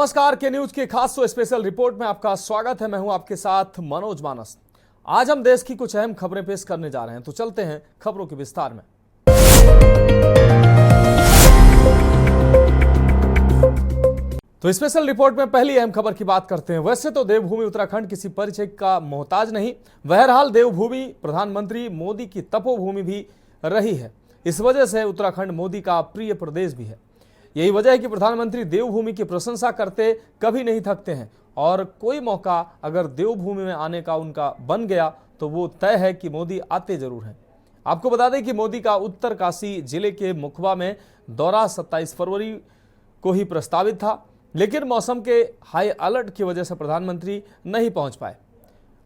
नमस्कार, के न्यूज की खास स्पेशल रिपोर्ट में आपका स्वागत है। मैं हूं आपके साथ मनोज मानस। आज हम देश की कुछ अहम खबरें पेश करने जा रहे हैं, तो चलते हैं खबरों के विस्तार में। तो स्पेशल रिपोर्ट में पहली अहम खबर की बात करते हैं। वैसे तो देवभूमि उत्तराखंड किसी परिचय का मोहताज नहीं, बहरहाल देवभूमि प्रधानमंत्री मोदी की तपोभूमि भी रही है। इस वजह से उत्तराखंड मोदी का प्रिय प्रदेश भी है। यही वजह है कि प्रधानमंत्री देवभूमि की प्रशंसा करते कभी नहीं थकते हैं, और कोई मौका अगर देवभूमि में आने का उनका बन गया तो वो तय है कि मोदी आते जरूर हैं। आपको बता दें कि मोदी का उत्तरकाशी जिले के मुखबा में दौरा 27 फरवरी को ही प्रस्तावित था, लेकिन मौसम के हाई अलर्ट की वजह से प्रधानमंत्री नहीं पहुंच पाए।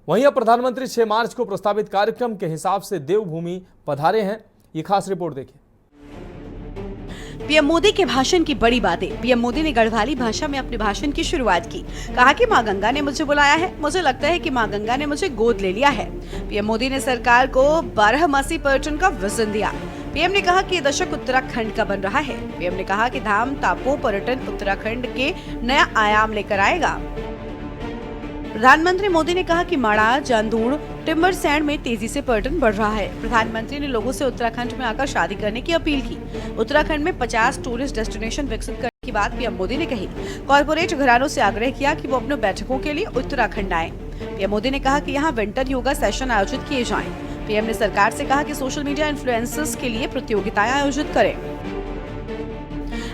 वहीं अब प्रधानमंत्री 6 मार्च को प्रस्तावित कार्यक्रम के हिसाब से देवभूमि पधारे हैं। ये खास रिपोर्ट देखिए। पीएम मोदी के भाषण की बड़ी बातें। पीएम मोदी ने गढ़वाली भाषा में अपने भाषण की शुरुआत की। कहा कि मां गंगा ने मुझे बुलाया है, मुझे लगता है कि मां गंगा ने मुझे गोद ले लिया है। पीएम मोदी ने सरकार को 12 पर्यटन का विजन दिया। पीएम ने कहा कि ये दशक उत्तराखंड का बन रहा है। पीएम ने कहा कि धाम तापो पर्यटन उत्तराखंड के नया आयाम लेकर आएगा। प्रधानमंत्री मोदी ने कहा कि माड़ा, जांदूड़, टिम्बर सैंड में तेजी से पर्यटन बढ़ रहा है। प्रधानमंत्री ने लोगों से उत्तराखंड में आकर शादी करने की अपील की। उत्तराखंड में 50 टूरिस्ट डेस्टिनेशन विकसित करने की बात पीएम मोदी ने कही। कॉर्पोरेट घरानों से आग्रह किया कि वो अपने बैठकों के लिए उत्तराखंड आए। पीएम मोदी ने कहा कि यहाँ विंटर योगा सेशन आयोजित किए जाएं। पीएम ने सरकार से कहा कि सोशल मीडिया इन्फ्लुएंसर्स के लिए प्रतियोगिताएं आयोजित करें।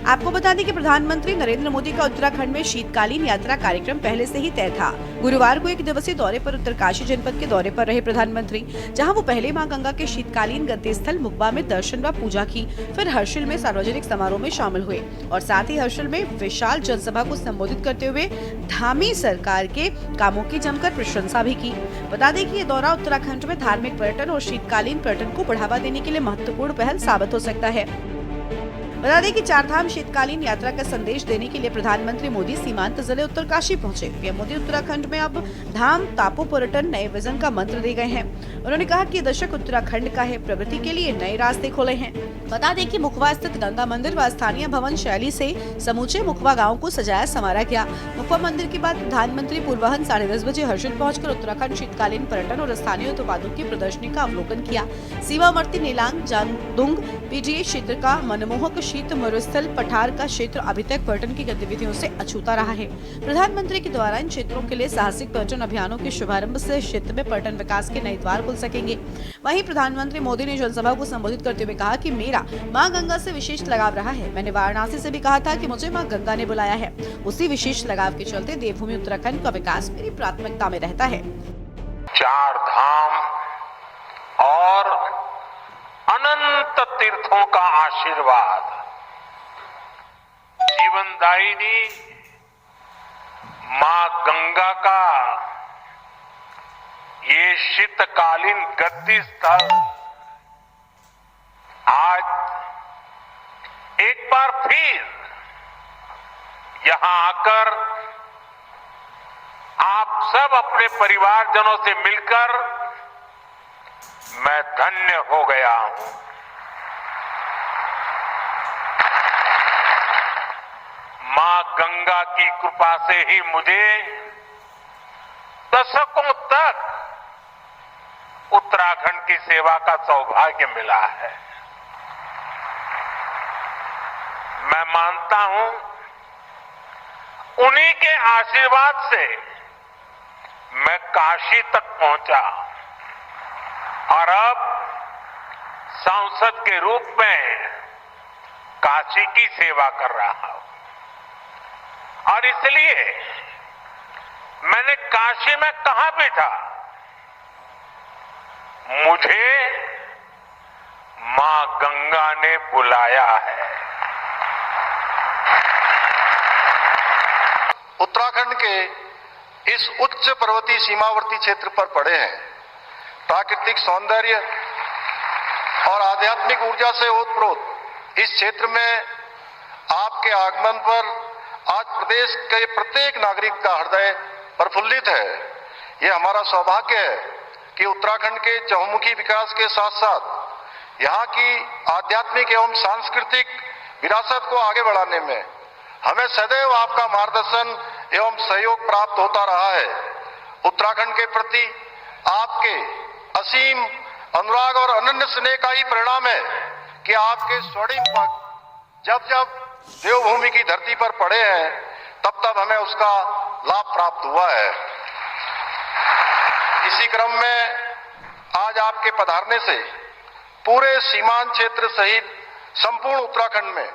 आपको बता दें कि प्रधानमंत्री नरेंद्र मोदी का उत्तराखंड में शीतकालीन यात्रा कार्यक्रम पहले से ही तय था। गुरुवार को 1 दिवसीय दौरे पर उत्तरकाशी जनपद के दौरे पर रहे प्रधानमंत्री, जहां वो पहले मां गंगा के शीतकालीन गंतव्य स्थल मुखबा में दर्शन व पूजा की। फिर हर्षिल में सार्वजनिक समारोह में शामिल हुए और साथ ही हर्षिल में विशाल जनसभा को संबोधित करते हुए धामी सरकार के कामों की जमकर प्रशंसा भी की। बता दें कि ये दौरा उत्तराखंड में धार्मिक पर्यटन और शीतकालीन पर्यटन को बढ़ावा देने के लिए महत्वपूर्ण पहल साबित हो सकता है। बता दें कि चारधाम शीतकालीन यात्रा का संदेश देने के लिए प्रधानमंत्री मोदी सीमांत जिले उत्तरकाशी पहुंचे। पीएम मोदी उत्तराखंड में अब धाम तापो पर्यटन नए विजन का मंत्र दे गए हैं। उन्होंने कहा कि दशक उत्तराखंड का है, प्रगति के लिए नए रास्ते खोले हैं। बता दें कि मुखबा स्थित गंगा मंदिर व स्थानीय भवन शैली से समूचे मुखबा गाँव को सजाया संवारा गया। मुखबा मंदिर के बाद प्रधानमंत्री पूर्वाह्न 10:30 बजे हर्षिल पहुंचकर उत्तराखंड शीतकालीन पर्यटन और स्थानीय उत्पादों की प्रदर्शनी का अवलोकन किया। सीमावर्ती नेलांग, जांदुंग पीटीए क्षेत्र का मनमोहक शीत मरुस्थल पठार का क्षेत्र अभी तक पर्यटन की गतिविधियों से अछूता रहा है। प्रधानमंत्री के द्वारा इन क्षेत्रों के लिए साहसिक पर्यटन अभियानों के शुभारंभ से क्षेत्र में पर्यटन विकास के नए द्वार खुल सकेंगे। वहीं प्रधानमंत्री मोदी ने जनसभा को संबोधित करते हुए कहा कि मेरा मां गंगा से विशेष लगाव रहा है। मैंने वाराणसी से भी कहा था कि मुझे मां गंगा ने बुलाया है। उसी विशेष लगाव के चलते देवभूमि उत्तराखंड का विकास मेरी प्राथमिकता में रहता है। 4 धाम और अनंत तीर्थों का आशीर्वाद, जीवनदायिनी मां गंगा का ये शीतकालीन गद्दी स्थल आज एक बार फिर यहां आकर आप सब अपने परिवारजनों से मिलकर मैं धन्य हो गया हूं। मां गंगा की कृपा से ही मुझे दशकों तक उत्तराखंड की सेवा का सौभाग्य मिला है। मैं मानता हूं उन्हीं के आशीर्वाद से मैं काशी तक पहुंचा और अब सांसद के रूप में काशी की सेवा कर रहा हूं। और इसलिए मैंने काशी में कहा भी था, मुझे मां गंगा ने बुलाया है। उत्तराखंड के इस उच्च पर्वतीय सीमावर्ती क्षेत्र पर पड़े हैं। प्राकृतिक सौंदर्य और आध्यात्मिक ऊर्जा से ओतप्रोत इस क्षेत्र में आपके आगमन पर आज प्रदेश के प्रत्येक नागरिक का हृदय प्रफुल्लित है। यह हमारा सौभाग्य है कि उत्तराखंड के चहुमुखी विकास के साथ साथ यहाँ की आध्यात्मिक एवं सांस्कृतिक विरासत को आगे बढ़ाने में हमें सदैव आपका मार्गदर्शन एवं सहयोग प्राप्त होता रहा है। उत्तराखंड के प्रति आपके असीम अनुराग और अनन्य स्नेह का ही परिणाम है कि आपके स्वर्णिम पग जब जब देवभूमि की धरती पर पड़े हैं तब तब हमें उसका लाभ प्राप्त हुआ है। इसी क्रम में आज आपके पधारने से पूरे सीमांत क्षेत्र सहित संपूर्ण उत्तराखंड में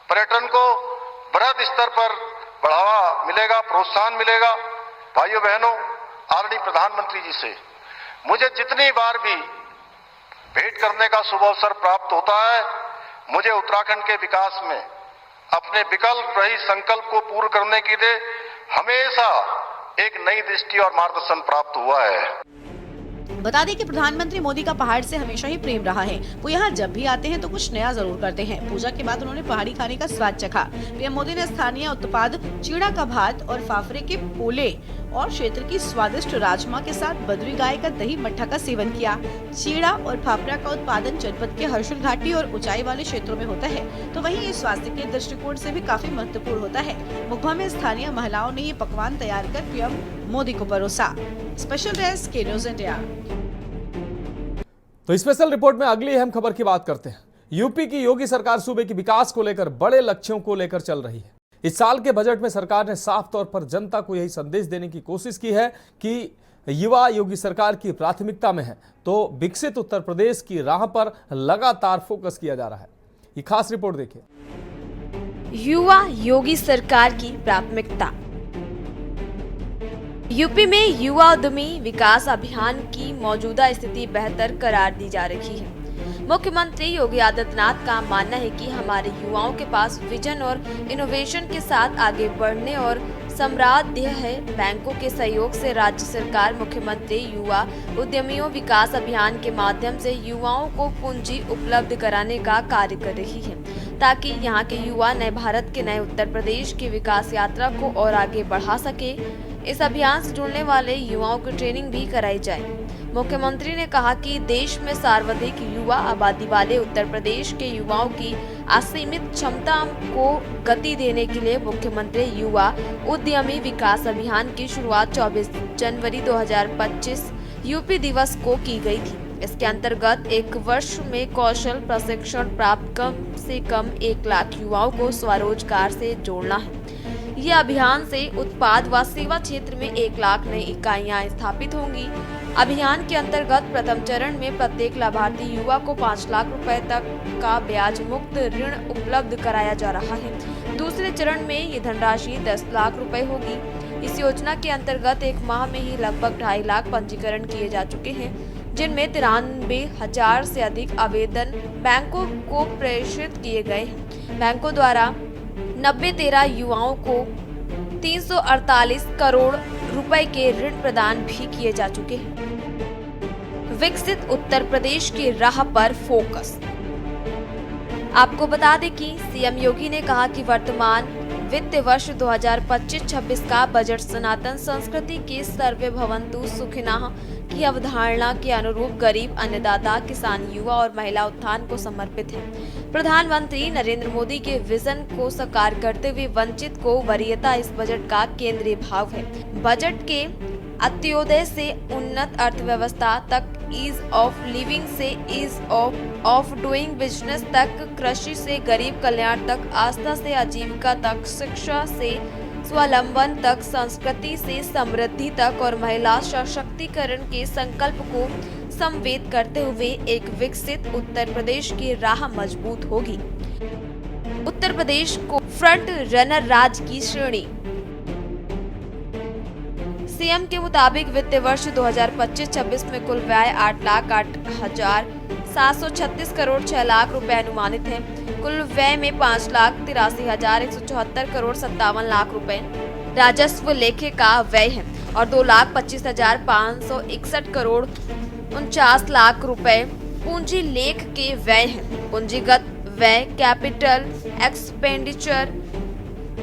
पर्यटन को बृहद स्तर पर बढ़ावा मिलेगा, प्रोत्साहन मिलेगा। भाइयों बहनों, आदरणीय प्रधानमंत्री जी से मुझे जितनी बार भी भेंट करने का शुभ अवसर प्राप्त होता है, मुझे उत्तराखंड के विकास में अपने विकल्प रहित संकल्प को पूर्ण करने के लिए हमेशा एक नई दृष्टि और मार्गदर्शन प्राप्त हुआ है। बता दें कि प्रधानमंत्री मोदी का पहाड़ से हमेशा ही प्रेम रहा है। वो यहाँ जब भी आते हैं तो कुछ नया जरूर करते हैं। पूजा के बाद उन्होंने पहाड़ी खाने का स्वाद चखा। पीएम मोदी ने स्थानीय उत्पाद चीड़ा का भात और फाफरे के पोले और क्षेत्र की स्वादिष्ट राजमा के साथ बद्री गाय का दही मट्ठा का सेवन किया। चीड़ा और फाफरा का उत्पादन जनपद के हर्षिल घाटी और ऊंचाई वाले क्षेत्रों में होता है, तो वहीं ये स्वास्थ्य के दृष्टिकोण से भी काफी महत्वपूर्ण होता है। मुखबा में स्थानीय महिलाओं ने ये पकवान तैयार कर पीएम मोदी को परोसा। स्पेशल डेस्क के न्यूज़ इंडिया। तो स्पेशल रिपोर्ट में अगली अहम खबर की बात करते हैं। यूपी की योगी सरकार सूबे के विकास को लेकर बड़े लक्ष्यों को लेकर चल रही है। इस साल के बजट में सरकार ने साफ तौर पर जनता को यही संदेश देने की कोशिश की है कि युवा योगी सरकार की प्राथमिकता में है, तो विकसित उत्तर प्रदेश की राह पर लगातार फोकस किया जा रहा है। ये खास रिपोर्ट देखिए। युवा योगी सरकार की प्राथमिकता। यूपी में युवा उद्यमी विकास अभियान की मौजूदा स्थिति बेहतर करार दी जा रही है। मुख्यमंत्री योगी आदित्यनाथ का मानना है कि हमारे युवाओं के पास विजन और इनोवेशन के साथ आगे बढ़ने और सामर्थ्य है। बैंकों के सहयोग से राज्य सरकार मुख्यमंत्री युवा उद्यमियों विकास अभियान के माध्यम से युवाओं को पूंजी उपलब्ध कराने का कार्य कर रही है, ताकि यहाँ के युवा नए भारत के नए उत्तर प्रदेश की विकास यात्रा को और आगे बढ़ा सके। इस अभियान से जुड़ने वाले युवाओं की ट्रेनिंग भी कराई जाए। मुख्यमंत्री ने कहा कि देश में सर्वाधिक युवा आबादी वाले उत्तर प्रदेश के युवाओं की असीमित क्षमता को गति देने के लिए मुख्यमंत्री युवा उद्यमी विकास अभियान की शुरुआत 24 जनवरी 2025 यूपी दिवस को की गई थी। इसके अंतर्गत एक वर्ष में कौशल प्रशिक्षण प्राप्त कम से कम 1 लाख युवाओं को स्वरोजगार से जोड़ना है। ये अभियान से उत्पाद व सेवा क्षेत्र में 1 लाख नई इकाइयां स्थापित होंगी। अभियान के अंतर्गत प्रथम चरण में प्रत्येक लाभार्थी युवा को 5 लाख रुपए तक का ब्याज मुक्त ऋण उपलब्ध कराया जा रहा है। दूसरे चरण में ये धनराशि 10 लाख रुपए होगी। इस योजना के अंतर्गत एक माह में ही लगभग 2.5 लाख पंजीकरण किए जा चुके हैं, जिनमें 93,000 से अधिक आवेदन बैंकों को प्रेषित किए गए हैं। बैंकों द्वारा 90-13 युवाओं को 348 करोड़ रुपए के ऋण प्रदान भी किए जा चुके हैं। विकसित उत्तर प्रदेश की राह पर फोकस। आपको बता दें कि सीएम योगी ने कहा कि वर्तमान वित्त वर्ष 2025-26 का बजट सनातन संस्कृति के सर्वे भवन्तु सुखिनः की अवधारणा के अनुरूप गरीब, अन्नदाता, किसान, युवा और महिला उत्थान को समर्पित है। प्रधानमंत्री नरेंद्र मोदी के विजन को साकार करते हुए वंचित को वरीयता इस बजट का केंद्रीय भाव है। बजट के अंत्योदय से उन्नत अर्थव्यवस्था तक, ईज ऑफ लिविंग से ईज ऑफ डूइंग बिजनेस तक, कृषि से गरीब कल्याण तक, आस्था से आजीविका तक, शिक्षा से स्वावलंबन तक, संस्कृति से समृद्धि तक और महिला सशक्तिकरण के संकल्प को संवेद करते हुए एक विकसित उत्तर प्रदेश की राह मजबूत होगी। उत्तर प्रदेश को फ्रंट रनर राज्य की श्रेणी। सीएम के मुताबिक वित्त वर्ष 2025-26 में कुल व्यय 8,08,736 करोड़ 6 लाख रुपए अनुमानित है। कुल व्यय में 5,83,174 करोड़ 57 लाख रुपए राजस्व लेखे का व्यय है और 2,25,561 करोड़ 49 लाख रुपए पूंजी लेख के व्यय है। पूंजीगत व्यय कैपिटल एक्सपेंडिचर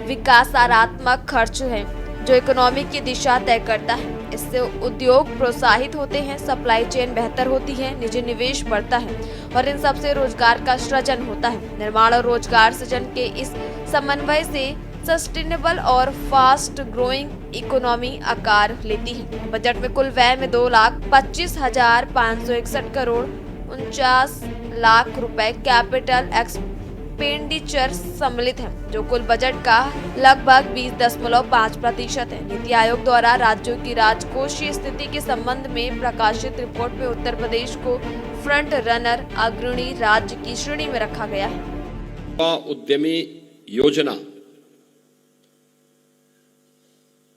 विकासात्मक खर्च है जो इकोनॉमी की दिशा तय करता है। इससे उद्योग प्रोत्साहित होते हैं, सप्लाई चेन बेहतर होती है, निजी निवेश बढ़ता है और इन सबसे रोजगार का सृजन होता है। निर्माण और रोजगार सृजन के इस समन्वय से सस्टेनेबल और फास्ट ग्रोइंग इकोनॉमी आकार लेती है। बजट में कुल व्यय में 2,25,561 करोड़ 49 लाख रुपए कैपिटल एक्सपेंडिचर सम्मिलित है, जो कुल बजट का लगभग 20.5% है। नीति आयोग द्वारा राज्यों की राजकोषीय स्थिति के संबंध में प्रकाशित रिपोर्ट में उत्तर प्रदेश को फ्रंट रनर अग्रणी राज्य की श्रेणी में रखा गया है। उद्यमी योजना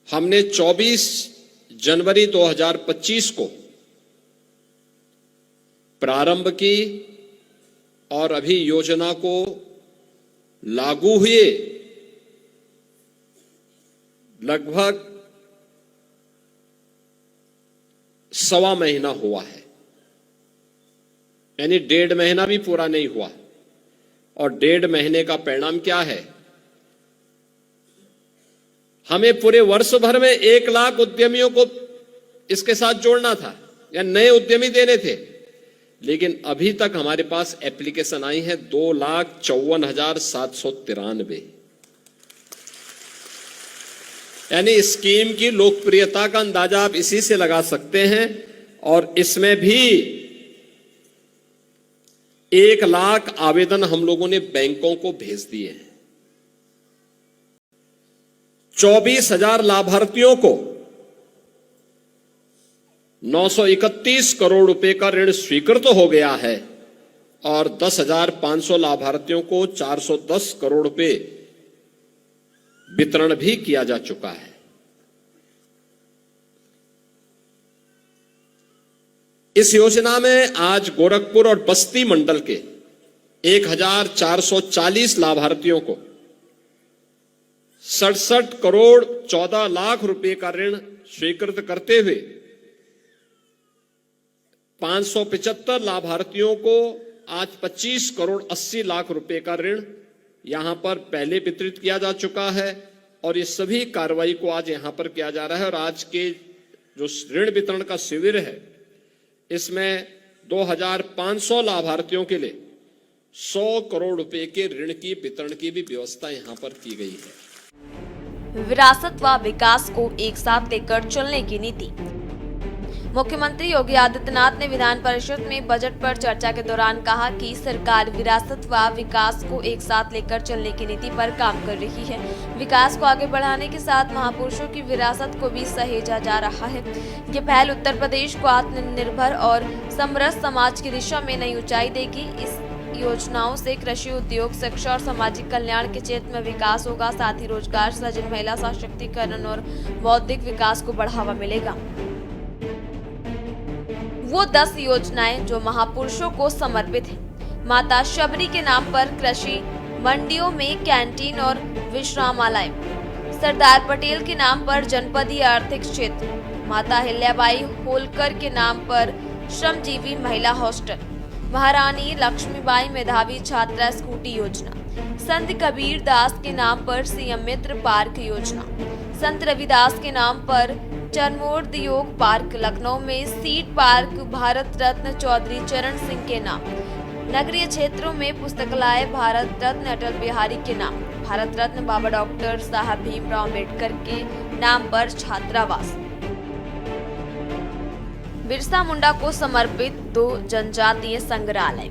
हमने 24 जनवरी 2025 को प्रारंभ की और अभी योजना को लागू हुए लगभग 1.25 महीना हुआ है, यानी 1.5 महीना भी पूरा नहीं हुआ। और 1.5 महीने का परिणाम क्या है? हमें पूरे वर्ष भर में 1 लाख उद्यमियों को इसके साथ जोड़ना था या नए उद्यमी देने थे, लेकिन अभी तक हमारे पास एप्लीकेशन आई है 2,54,793। यानी स्कीम की लोकप्रियता का अंदाजा आप इसी से लगा सकते हैं। और इसमें भी 1 लाख आवेदन हम लोगों ने बैंकों को भेज दिए हैं। 24,000 लाभार्थियों को 931 करोड़ रुपए का ऋण स्वीकृत हो गया है और 10,500 लाभार्थियों को 410 करोड़ रुपए वितरण भी किया जा चुका है। इस योजना में आज गोरखपुर और बस्ती मंडल के 1,440 लाभार्थियों को 67 करोड़ 14 लाख रुपए का ऋण स्वीकृत करते हुए 575 लाभार्थियों को आज 25 करोड़ 80 लाख रुपए का ऋण यहां पर पहले वितरित किया जा चुका है। और ये सभी कार्रवाई को आज यहां पर किया जा रहा है। और आज के जो ऋण वितरण का शिविर है, इसमें 2,500 लाभार्थियों के लिए 100 करोड़ रुपए के ऋण की वितरण की भी व्यवस्था यहां पर की गई है। विरासत व विकास को एक साथ लेकर चलने की नीति। मुख्यमंत्री योगी आदित्यनाथ ने विधान परिषद में बजट पर चर्चा के दौरान कहा कि सरकार विरासत व विकास को एक साथ लेकर चलने की नीति पर काम कर रही है। विकास को आगे बढ़ाने के साथ महापुरुषों की विरासत को भी सहेजा जा रहा है। ये पहल उत्तर प्रदेश को आत्मनिर्भर और समृद्ध समाज की दिशा में नई ऊंचाई देगी। इस योजनाओं से कृषि, उद्योग, शिक्षा और सामाजिक कल्याण के क्षेत्र में विकास होगा। साथ ही रोजगार सृजन, महिला सशक्तिकरण और बौद्धिक विकास को बढ़ावा मिलेगा। वो 10 योजनाएं जो महापुरुषों को समर्पित हैं। माता शबरी के नाम पर कृषि मंडियों में कैंटीन और विश्रामालय, सरदार पटेल के नाम पर जनपदीय आर्थिक क्षेत्र, माता अहिल्याबाई होलकर के नाम पर श्रमजीवी महिला हॉस्टल, महारानी लक्ष्मीबाई मेधावी छात्रा स्कूटी योजना, संत कबीर दास के नाम पर सीएम मित्र पार्क योजना, संत रविदास के नाम पर चरमोद योग पार्क, लखनऊ में सीड पार्क, भारत रत्न चौधरी चरण सिंह के नाम, नगरीय क्षेत्रों में पुस्तकालय, भारत रत्न अटल बिहारी के नाम, भारत रत्न बाबा डॉक्टर साहब भीमराव अम्बेडकर के नाम पर छात्रावास, बिरसा मुंडा को समर्पित 2 जनजातीय संग्रहालय।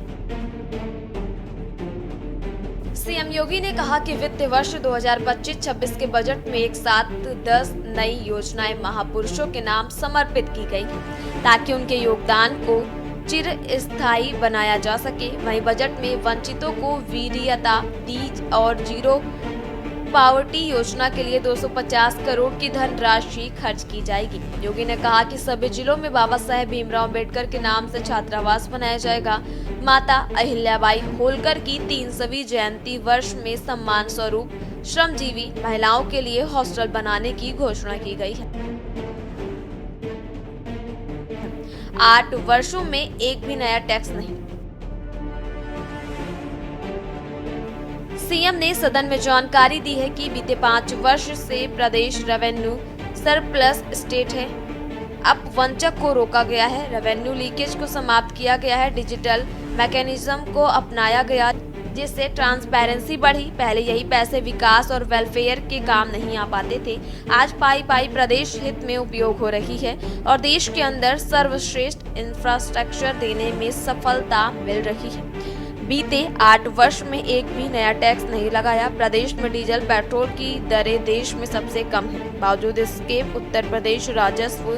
सीएम योगी ने कहा कि वित्त वर्ष 2025-26 के बजट में एक साथ 10 नई योजनाएं महापुरुषों के नाम समर्पित की गई हैं, ताकि उनके योगदान को चिरस्थायी बनाया जा सके। वहीं बजट में वंचितों को वीर्यता दी और जीरो पावर्टी योजना के लिए 250 करोड़ की धनराशि खर्च की जाएगी। योगी ने कहा कि सभी जिलों में बाबा साहेब भीमराव अम्बेडकर के नाम से छात्रावास बनाया जाएगा। माता अहिल्याबाई होलकर की 300वीं जयंती वर्ष में सम्मान स्वरूप श्रमजीवी महिलाओं के लिए हॉस्टल बनाने की घोषणा की गई है। 8 वर्षों में एक भी नया टैक्स नहीं। सीएम ने सदन में जानकारी दी है कि बीते 5 वर्ष से प्रदेश रेवेन्यू सरप्लस स्टेट है। अब वंचक को रोका गया है, रेवेन्यू लीकेज को समाप्त किया गया है, डिजिटल मैकेनिज्म को अपनाया गया, जिससे ट्रांसपेरेंसी बढ़ी। पहले यही पैसे विकास और वेलफेयर के काम नहीं आ पाते थे, आज पाई पाई प्रदेश हित में उपयोग हो रही है और देश के अंदर सर्वश्रेष्ठ इंफ्रास्ट्रक्चर देने में सफलता मिल रही है। बीते 8 वर्ष में एक भी नया टैक्स नहीं लगाया। प्रदेश में डीजल पेट्रोल की दरें देश में सबसे कम है। बावजूद इसके उत्तर प्रदेश राजस्व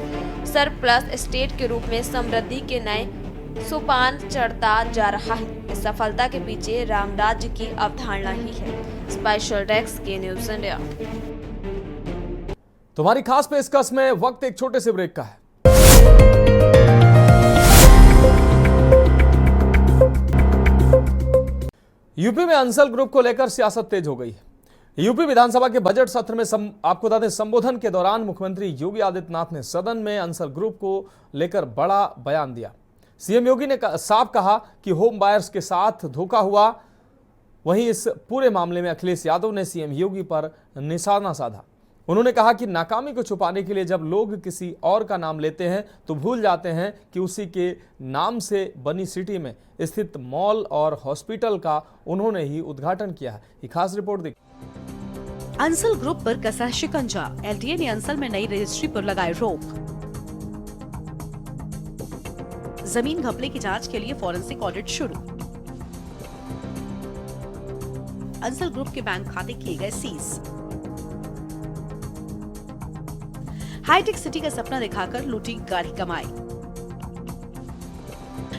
सरप्लस स्टेट के रूप में समृद्धि के नए सोपान चढ़ता जा रहा है। इस सफलता के पीछे रामराज्य की अवधारणा ही है। स्पेशल डेस्क के न्यूज़ इंडिया। तुम्हारी खास पेशकश में वक्त एक छोटे से ब्रेक का है। यूपी में अंसल ग्रुप को लेकर सियासत तेज हो गई है। यूपी विधानसभा के बजट सत्र में आपको बता दें, संबोधन के दौरान मुख्यमंत्री योगी आदित्यनाथ ने सदन में अंसल ग्रुप को लेकर बड़ा बयान दिया। सीएम योगी ने साफ कहा कि होम बायर्स के साथ धोखा हुआ। वहीं इस पूरे मामले में अखिलेश यादव ने सीएम योगी पर निशाना साधा। उन्होंने कहा कि नाकामी को छुपाने के लिए जब लोग किसी और का नाम लेते हैं तो भूल जाते हैं कि उसी के नाम से बनी सिटी में स्थित मॉल और हॉस्पिटल का उन्होंने ही उद्घाटन किया है। ये खास रिपोर्ट देखिए। अंसल ग्रुप पर कसा शिकंजा। एलडीए ने अंसल में नई रजिस्ट्री पर लगाए रोक। जमीन घपले की जांच के लिए फॉरेंसिक ऑडिट शुरू। अंसल ग्रुप के बैंक खाते किए गए सीज। हाईटेक सिटी का सपना दिखाकर लूटी गाड़ी कमाई।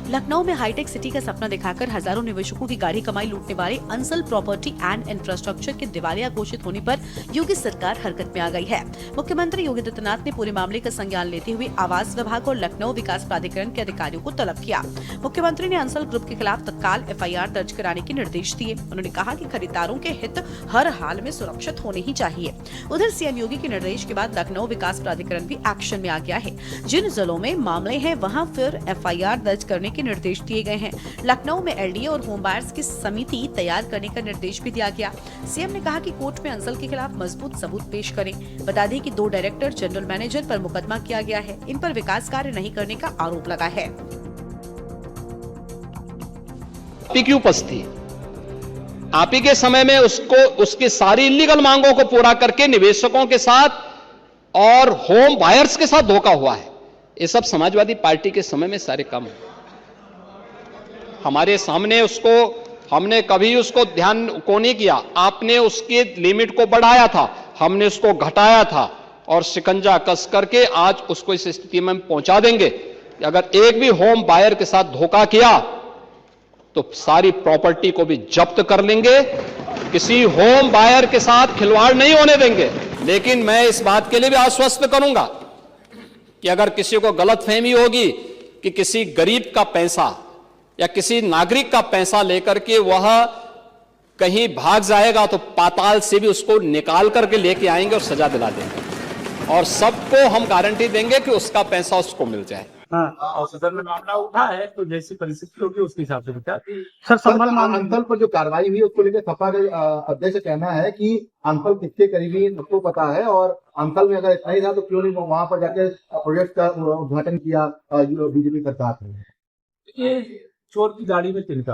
लखनऊ में हाईटेक सिटी का सपना दिखाकर हजारों निवेशकों की गाड़ी कमाई लूटने वाले अंसल प्रॉपर्टी एंड इंफ्रास्ट्रक्चर के दिवालिया घोषित होने पर योगी सरकार हरकत में आ गई है। मुख्यमंत्री योगी आदित्यनाथ ने पूरे मामले का संज्ञान लेते हुए आवास विभाग और लखनऊ विकास प्राधिकरण के अधिकारियों को तलब किया। मुख्यमंत्री ने अंसल ग्रुप के खिलाफ तत्काल एफआईआर दर्ज कराने के निर्देश दिए। उन्होंने कहा कि खरीदारों के हित हर हाल में सुरक्षित होने ही चाहिए। उधर सीएम योगी के निर्देश के बाद लखनऊ विकास प्राधिकरण भी एक्शन में आ गया है। जिन जिलों में मामले हैं वहां फिर एफआईआर दर्ज करने के निर्देश दिए गए हैं। लखनऊ में एलडीए और होम बायर्स की समिति तैयार करने का निर्देश भी दिया गया। सीएम ने कहा कि कोर्ट में अंसल के खिलाफ मजबूत सबूत पेश करें। बता दें कि 2 डायरेक्टर जनरल मैनेजर पर मुकदमा किया गया है। इन पर विकास कार्य नहीं करने का आरोप लगा है। आप ही की उपस्थिति, आप ही के समय में उसकी सारी इलीगल मांगों को पूरा करके निवेशकों के साथ और होम बायर्स के साथ धोखा हुआ है। ये सब समाजवादी पार्टी के समय में सारे काम हमारे सामने हमने कभी उसको ध्यान को नहीं किया। आपने उसके लिमिट को बढ़ाया था, हमने उसको घटाया था और शिकंजा कस करके आज उसको इस स्थिति में पहुंचा देंगे। अगर एक भी होम बायर के साथ धोखा किया तो सारी प्रॉपर्टी को भी जब्त कर लेंगे। किसी होम बायर के साथ खिलवाड़ नहीं होने देंगे। लेकिन मैं इस बात के लिए भी आश्वस्त करूंगा कि अगर किसी को गलतफहमी होगी कि किसी गरीब का पैसा या किसी नागरिक का पैसा लेकर के वह कहीं भाग जाएगा तो पाताल से भी उसको निकाल करके लेके आएंगे और सजा दिला देंगे और सबको हम गारंटी देंगे कि उसका पैसा उसको मिल जाए। और सदन में मामला उठा है तो जैसी परिस्थिति होगी उसके हिसाब से विचार। सर, अंसल पर जो कार्रवाई हुई उसको लेकर सपा के अध्यक्ष का कहना है कि अंसल किसके करीबी सबको पता है और अंसल में अगर इतना ही था तो क्यों नहीं वहां पर जाके प्रोजेक्ट का उद्घाटन किया बीजेपी सरकार ने। ये चोर की गाड़ी में तिनका।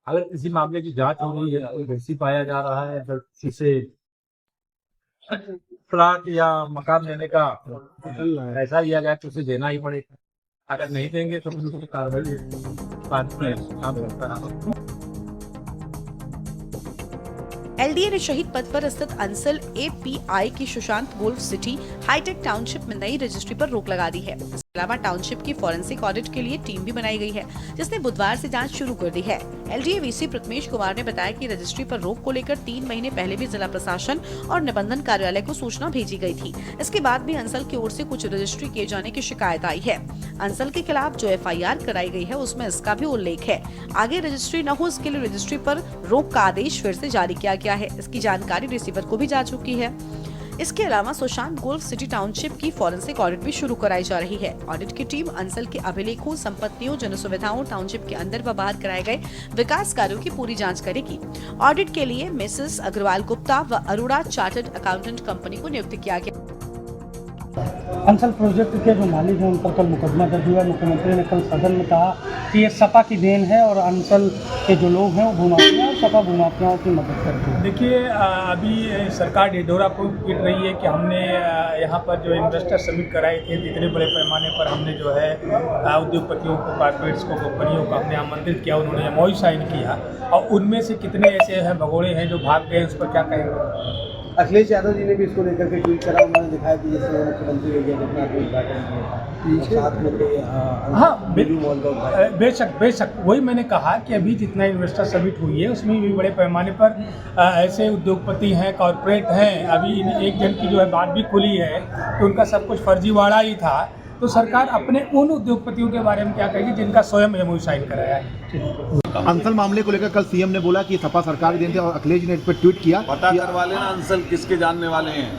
अगर किसी मामले की जांच हो रही है, कोई दोषी पाया जा रहा है, अगर किसी से प्लाट या मकान लेने का पैसा लिया गया तो उसे देना ही पड़ेगा। अगर नहीं देंगे तो उनको कार्रवाई काम करता है। एलडीए ने शहीद पथ पर स्थित अंसल एपीआई की Sushant golf city hitech township में नई रजिस्ट्री पर रोक लगा दी है। इसके अलावा टाउनशिप की फॉरेंसिक ऑडिट के लिए टीम भी बनाई गई है, जिसने बुधवार से जांच शुरू कर दी है। एलडीए वीसी प्रथमेश कुमार ने बताया कि रजिस्ट्री पर रोक को लेकर 3 महीने पहले भी जिला प्रशासन और निबंधन कार्यालय को सूचना भेजी गई थी। इसके बाद भी अंसल की ओर से कुछ रजिस्ट्री किए जाने की शिकायत आई है। अंसल के खिलाफ जो एफआईआर कराई गई है उसमें इसका भी उल्लेख है। आगे रजिस्ट्री न हो इसके लिए रजिस्ट्री पर रोक का आदेश फिर से जारी किया गया है। इसकी जानकारी रिसीवर को भी जा चुकी है। इसके अलावा सुशांत गोल्फ सिटी टाउनशिप की फॉरेंसिक ऑडिट भी शुरू कराई जा रही है। ऑडिट की टीम अंसल के अभिलेखों, संपत्तियों, जन सुविधाओं, टाउनशिप के अंदर व बाहर कराए गए विकास कार्यों की पूरी जांच करेगी। ऑडिट के लिए मिसेस अग्रवाल गुप्ता व अरोड़ा चार्टर्ड अकाउंटेंट कंपनी को नियुक्त किया गया। अंसल प्रोजेक्ट के जो मालिक हैं उन पर कल मुकदमा दर्ज हुआ। मुख्यमंत्री ने कल सदन में कहा कि ये सपा की देन है और अंसल के जो लोग हैं वो भूमाफिया और सपा भूमाफियाओं की मदद करते हैं। देखिए, अभी सरकार ढिढोरा प्रूफ कर रही है कि हमने यहाँ पर जो इन्वेस्टर समिट कराए थे, इतने बड़े पैमाने पर हमने जो है उद्योगपतियों को, कॉर्पोरेट्स को, कंपनियों को हमने आमंत्रित किया, उन्होंने एमओयू साइन किया और उनमें से कितने ऐसे हैं भगोड़े हैं जो भाग गए, उस पर क्या कहेंगे? अखिलेश यादव जी ने भी इसको लेकर के ट्वीट करा, उन्होंने दिखाया कि जैसे मुख्यमंत्री योगी आदित्यनाथ ने उद्घाटन किया था, साथ में हाँ बेशक वही मैंने कहा कि अभी जितना इन्वेस्टर समिट हुई है उसमें भी बड़े पैमाने पर ऐसे उद्योगपति हैं, कॉर्पोरेट हैं। अभी एक जन की जो है बात भी खुली है कि उनका सब कुछ फर्जीवाड़ा ही था। तो सरकार अपने उन उद्योगपतियों के बारे में क्या कहेगी जिनका स्वयं एमओयू साइन कराया है। अंसल मामले को लेकर कल सीएम ने बोला कि सपा सरकार की देन थी और अखिलेश जी ने इस पर ट्वीट किया। पता करवा लेना अंसल किसके जानने वाले हैं।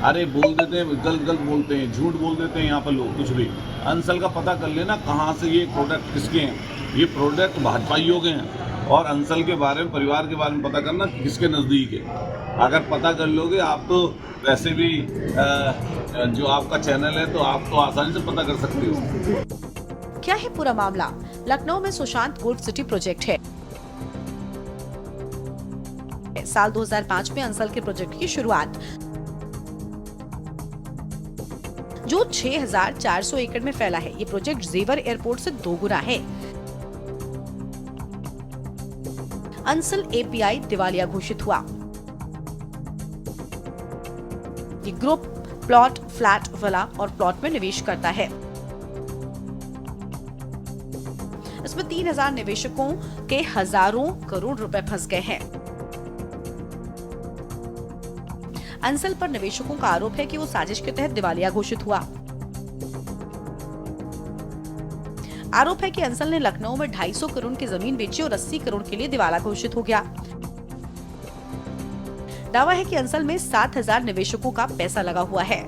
अरे बोल देते हैं, गलत बोलते हैं, झूठ बोल देते हैं यहाँ पर लोग कुछ भी। अंसल का पता कर लेना कहाँ से ये प्रोडक्ट किसके हैं। ये प्रोडक्ट भाजपाइयों के हैं और अंसल के बारे में, परिवार के बारे में पता करना किसके नज़दीक है। अगर पता कर लोगे आप तो वैसे भी जो आपका चैनल है तो आप तो आसानी से पता कर सकते हो। क्या है पूरा मामला? लखनऊ में सुशांत गोल्ड सिटी प्रोजेक्ट है। साल 2005 में अंसल के प्रोजेक्ट की शुरुआत जो 6,400 एकड़ में फैला है। ये प्रोजेक्ट जेवर एयरपोर्ट से 2 गुना है। अंसल एपीआई दिवालिया घोषित हुआ। ये ग्रुप प्लॉट, फ्लैट, विला और प्लॉट में निवेश करता है। इसमें 3,000 निवेशकों के हजारों करोड़ रुपए फंस गए हैं। अंसल पर निवेशकों का आरोप है कि वो साजिश के तहत दिवालिया घोषित हुआ। आरोप है कि अंसल ने लखनऊ में 250 करोड़ की जमीन बेची और 80 करोड़ के लिए दिवाला घोषित हो गया। दावा है कि अंसल में 7,000 निवेशकों का पैसा लगा हुआ है।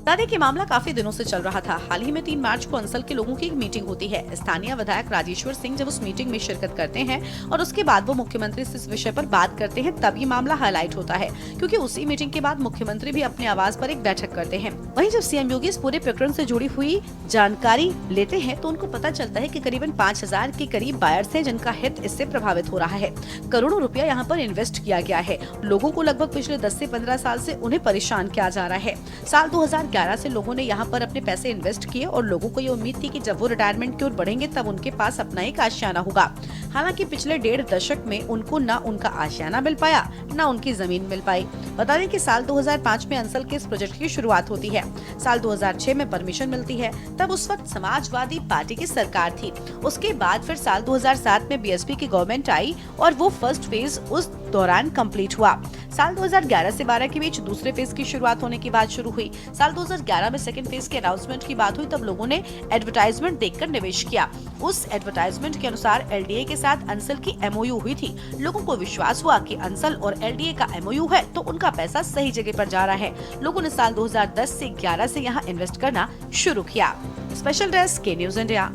बता दें कि मामला काफी दिनों से चल रहा था। हाल ही में 3 मार्च को अंसल के लोगों की एक मीटिंग होती है। स्थानीय विधायक राजेश्वर सिंह जब उस मीटिंग में शिरकत करते हैं और उसके बाद वो मुख्यमंत्री से इस विषय पर बात करते हैं, तब ये मामला हाईलाइट होता है, क्योंकि उसी मीटिंग के बाद मुख्यमंत्री भी अपने आवास पर एक बैठक करते हैं। वहीं जब सीएम योगी इस पूरे प्रकरण से जुड़ी हुई जानकारी लेते हैं तो उनको पता चलता है कि करीबन 5,000 के करीब बायर्स हैं जिनका हित इससे प्रभावित हो रहा है। करोड़ों रुपया यहाँ पर इन्वेस्ट किया गया है। लोगों को लगभग पिछले 10 से 15 साल से उन्हें परेशान किया जा रहा है। साल 2011 से लोगों ने यहाँ पर अपने पैसे इन्वेस्ट किए और लोगों को ये उम्मीद थी कि जब वो रिटायरमेंट की ओर बढ़ेंगे तब उनके पास अपना एक आशियाना होगा। हालांकि पिछले 1.5 दशक में उनको न उनका आशियाना मिल पाया, न उनकी जमीन मिल पाई। बता दें कि साल 2005 में अंसल के इस प्रोजेक्ट की शुरुआत होती है। साल 2006 में परमिशन मिलती है। तब उस वक्त समाजवादी पार्टी की सरकार थी। उसके बाद फिर साल 2007 में बीएसपी की गवर्नमेंट आई और वो फर्स्ट फेज उस दौरान कंप्लीट हुआ। साल 2011 से 12 के बीच दूसरे फेज की शुरुआत होने की बात शुरू हुई। साल 2011 में सेकंड फेज के अनाउंसमेंट की बात हुई, तब लोगों ने एडवर्टाइजमेंट देखकर निवेश किया। उस एडवर्टाइजमेंट के अनुसार एलडीए के साथ अंसल की एमओयू हुई थी। लोगों को विश्वास हुआ कि अंसल और एलडीए का एमओयू है तो उनका पैसा सही जगह पर जा रहा है। लोगों ने साल 2010 से 11 से यहाँ इन्वेस्ट करना शुरू किया। स्पेशल डेस्क के न्यूज इंडिया।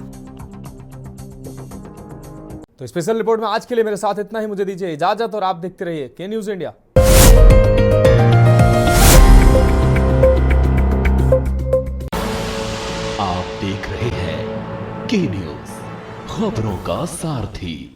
तो स्पेशल रिपोर्ट में आज के लिए मेरे साथ इतना ही। मुझे दीजिए इजाजत और आप देखते रहिए के न्यूज इंडिया। आप देख रहे हैं के न्यूज, खबरों का सारथी।